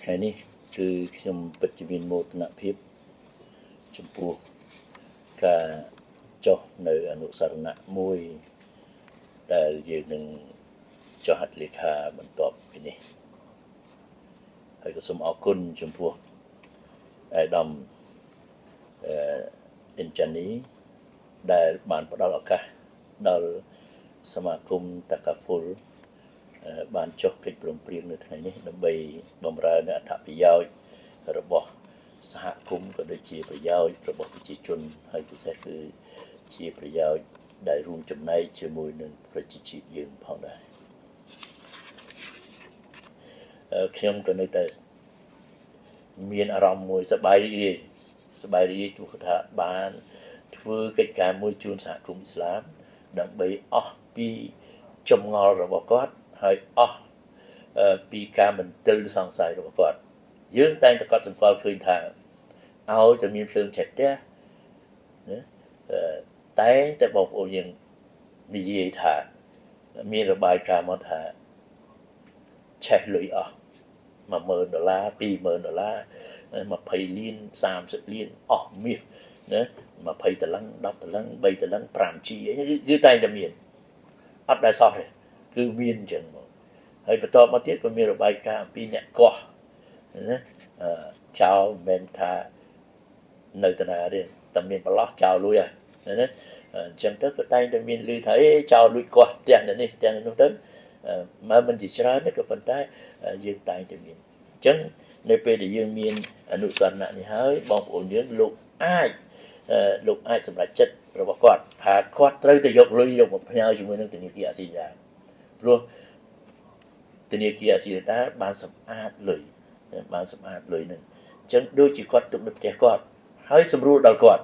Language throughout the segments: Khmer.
ថ្ងៃនេះគឺខ្ញុំពិតជាមានមោទនភាពចំពោះការចុះនៅអនុស្សរណៈមួយដែលយើងនឹងចុះហត្ថលេខាបន្ទាប់ពីនេះហើយក៏សូមអរគុណចំពោះអាដាមអ៊ិនចានីដែលបានផ្ដល់ឱកាសដល់សមាគមតាកាហ្វុលបានចុះកិច្ចព្រមព្រៀងនៅថ្ងៃនេះដើម្បីបម្រើនៅអត្ថប្រយោជន៍របស់សហគមន៍ក៏ដូចជាប្រយោជន៍របស់ប្រជាជនហើយពិសេសគឺជាប្រយោជន៍ដែលរួមចំណែកជាមួយនឹងប្រជាជាតិយើងផងដែរខ្ញុំក៏នៅតែមានអារម្មណ៍មួយសប្បាយរីកទូថាបានធ្វើកិច្ចការមួយជូនសហគមន៍អ៊ីស្លាមដើម្បីអស់ពីចម្ងល់របស់គាត់ហើយអស់ពីការមន្ទិលសង្ស័យរបស់គាត់យើងតែងតែកត់សម្គាល់ឃើញថាឲ្យតែមានភ្លើងឆេះផ្ទះណាតែងតែបងប្អូនយើងនិយាយថាមានរបាយការណ៍មកថាឆេះលុយអស់$10,000 $20,000 20លាន30លានអស់មាសណា20តលឹង10តលឹង3តលឹង 5G គឺតែងតែមានអត់ដែលសោះទេគឺមានអញ្ចឹងមកហើយបន្តមកទៀតក៏មានរបាយការណ៍អំពីអ្នកកោះណាចោលមិនថានៅតាណាទេតែមានប្រឡោះចោលលុយហើយណាអញ្ចឹងទៅក៏តែងតែមានឮថាចោលលុយកោះផ្ទះនេះផ្ទះនោះទៅមិនជាច្រើនទេក៏ប៉ុន្តែយើងតែងតែមានអញ្ចឹងនៅពេលដែលយើងមានអនុស្សរណៈនេះហើយបងប្អូនយើងលោកអាចសម្រេចចិត្តរបស់គាត់ថាគាត់ត្រូវតែយកលុយយកមកផ្ញើជាមួយនឹងធនាគារអាស៊ីយ៉ាព្រោះធនាគារអាស៊ីយ៉ាបានសម្អាតលុយនឹងអញ្ចឹងដូចជាគាត់ទុកនៅផ្ទះគាត់ហើយសម្រួលដល់គាត់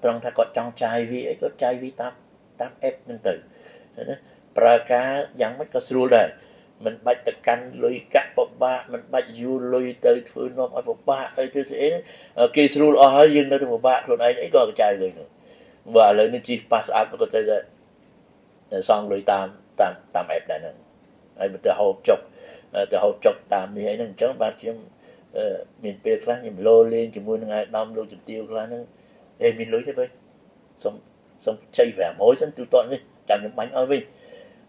ត្រង់ថាគាត់ចង់ចាយវាអីគាត់ចាយវាតាម app ហ្នឹងទៅណាប្រើការយ៉ាងម៉េចក៏ស្រួលដែរមិនបាច់ទៅកាន់លុយកាក់ពិបាកមិនបាច់យូរលុយទៅធ្វើនាំឲ្យពិបាកអីទៅស្អីគេស្រួលអស់ហើយយើងនៅតែពិបាកខ្លួនឯងអីក៏ចាយលុយនោះបើឥឡូវនេះជិះ pass app ក៏ទៅសងលុយតាម app ដែរហ្នឹងហើយបើទៅហូបចុកតាមនេះអីហ្នឹងអញ្ចឹងបាទខ្ញុំមានពេលខ្លះខ្ញុំលោលេងជាមួយនឹងអាយដាមលោកជំទាវខ្លះហ្នឹងមានលុយទេបើសុំចៃ500សិនទូតនេះចាំខ្ញុំបាញ់ឲ្យវិញ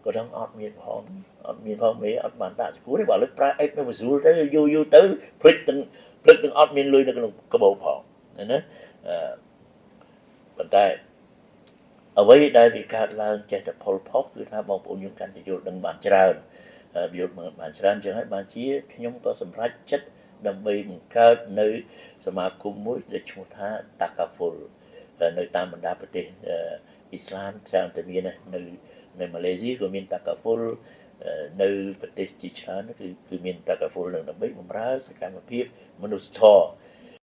ក៏ដឹងអត់មានផងមេអត់បានដាក់ស្គួរទេបើលើប្រើ app នៅស្រួលទៅយូរទៅភ្លេចទាំងអត់មានលុយនៅក្នុងកាបូបផងណាប៉ុន្តែអ្វីដែលវាកើតឡើងចេះតែផលផុសគឺថាបងប្អូនយើងកាន់តែយល់ដឹងបានច្រើនបានច្រើនចឹងហើយបានជាខ្ញុំក៏សម្រេចចិត្តដើម្បីបង្កើតនៅសមាគមមួយដែលឈ្មោះថា Takaful នៅតាមបណ្ដាប្រទេសអ៊ីស្លាមច្រើនតែមាននៅម៉ាឡេស៊ីក៏មាន Takaful នៅប្រទេសជាច្រើនគឺមាន Takaful នឹងដើម្បីបម្រើសកម្មភាពមនុស្សធម៌